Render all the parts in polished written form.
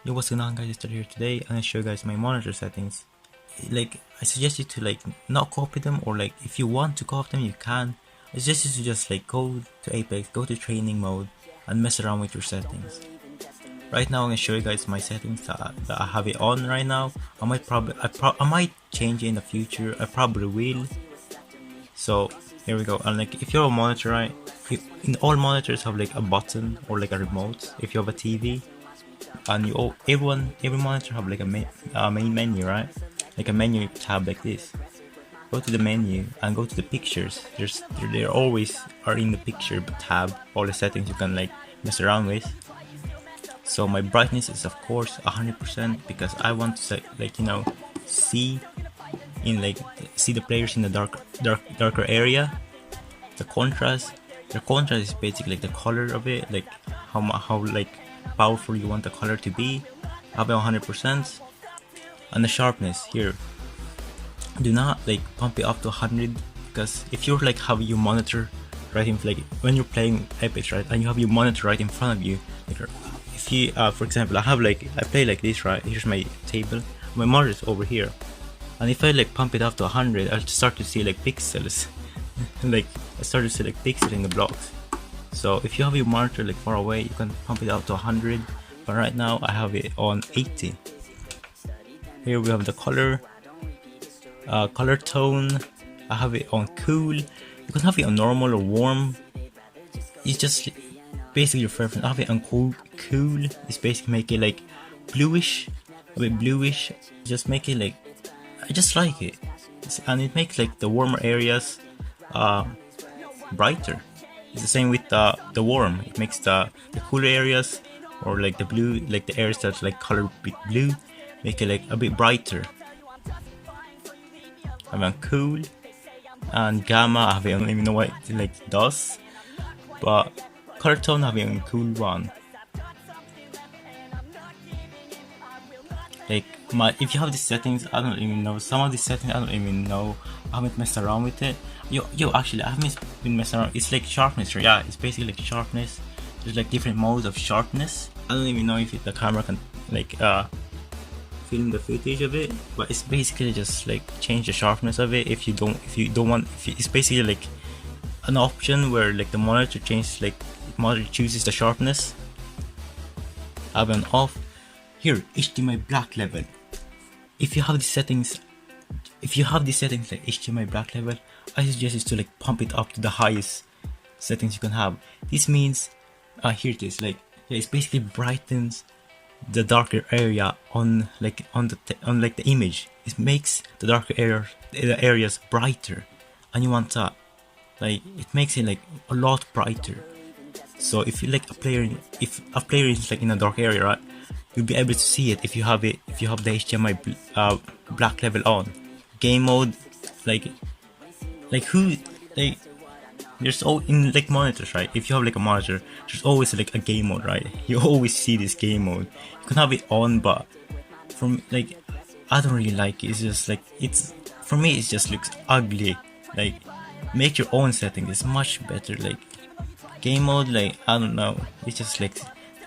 Yo, what's going on, guys? Eztorly here. Today I'm gonna show you guys my monitor settings. Like, I suggest you to not copy them, or if you want to copy them you can. I suggest you to just go to Apex, go to training mode and mess around with your settings. Right now I'm gonna show you guys my settings that I have it on right now. I might change it in the future. I probably will. So here we go. And if you're a monitor, right, in all monitors have a button or a remote. If you have a TV, and every monitor have a main menu, right? Like a menu tab like this. Go to the menu and go to the pictures. There always are in the picture tab all the settings you can mess around with. So my brightness is of course 100% because I want to see see the players in the darker area. The contrast is basically the color of it, how powerful you want the color to be. Have it 100%. And the sharpness here, do not pump it up to 100, because if you're have your monitor right in when you're playing Apex, right, and you have your monitor right in front of you, if you for example, I play like this, right? Here's my table, my monitor is over here, and if I pump it up to 100, I'll start to see pixels. I start to see pixels in the blocks. So if you have your monitor far away, you can pump it up to 100, but right now I have it on 80. Here we have the color tone. I have it on cool. You can have it on normal or warm. It's just basically your preference. I have it on cool. It's basically make it bluish, a bit bluish. Just make it I just like it, and it makes the warmer areas brighter. It's the same with the warm. It makes the cooler areas, or the blue, the areas that's color bit blue, make it a bit brighter. I have on cool, and gamma I don't even know what it does, but color tone I have on cool one. If you have these settings, I don't even know. Some of these settings I don't even know. I haven't messed around with it. Actually I haven't been messing around. It's sharpness, right? Yeah, it's basically sharpness. There's different modes of sharpness. I don't even know if the camera can film the footage of it, but it's basically just change the sharpness of it. If you don't want, it's basically an option where the monitor changes, monitor chooses the sharpness. I have an off. Here, HDMI black level. If you have these settings, like HDMI black level, I suggest is to pump it up to the highest settings you can have. This means, here it is. It basically brightens the darker area on the image. It makes the darker areas brighter, and you want that. It makes it a lot brighter. So if you if a player is in a dark area, right, you'll be able to see it if you have the HDMI black level on. Game mode, there's in monitors, right? If you have a monitor, there's always a game mode, right? You always see this game mode. You can have it on, but from I don't really like it. It's just it's, for me it just looks ugly. Make your own setting. It's much better. Game mode, I don't know. It's just the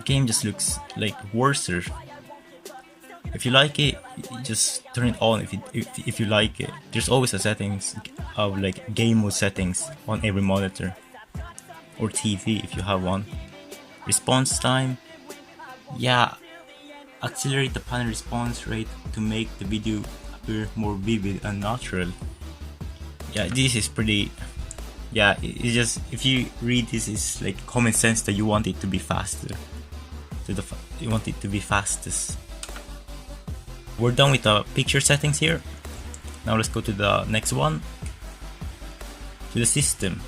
game just looks worse. If you like it, just turn it on. If you like it, there's always a settings of game mode settings on every monitor or TV if you have one. Response time, yeah, accelerate the panel response rate to make the video appear more vivid and natural. Yeah, this is pretty. Yeah, it's just, if you read this, it's common sense that you want it to be faster. You want it to be fastest. We're done with the picture settings here. Now let's go to the next one. To the system.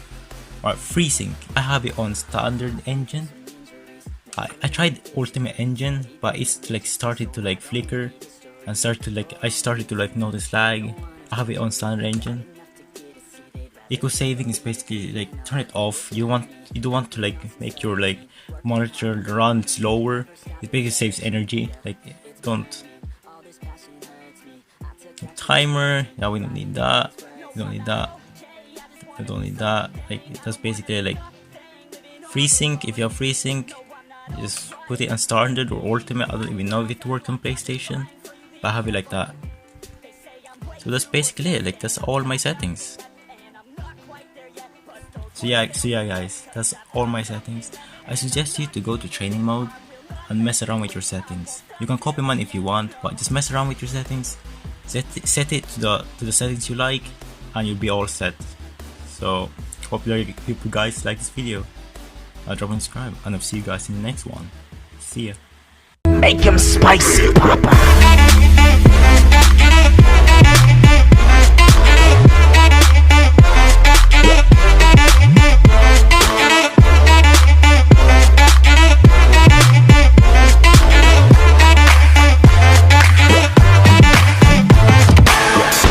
Alright, FreeSync. I have it on standard engine. I tried ultimate engine, but it's started to flicker and I started to notice lag. I have it on standard engine. Eco saving is basically turn it off. You don't want to make your monitor run slower. It basically saves energy. Don't. Timer, yeah, we don't need that. We don't need that. I don't need that. That's basically FreeSync. If you have FreeSync, You just put it on standard or ultimate. I don't even know if it works on PlayStation, but I have it like that. So that's basically it. Like, that's all my settings. So yeah guys, that's all my settings. I suggest you to go to training mode and mess around with your settings. You can copy mine if you want, but just mess around with your settings. Set it to the settings you like, and you'll be all set. So hope you guys like this video. Drop and subscribe, and I'll see you guys in the next one. See ya. Make him spicy, Papa.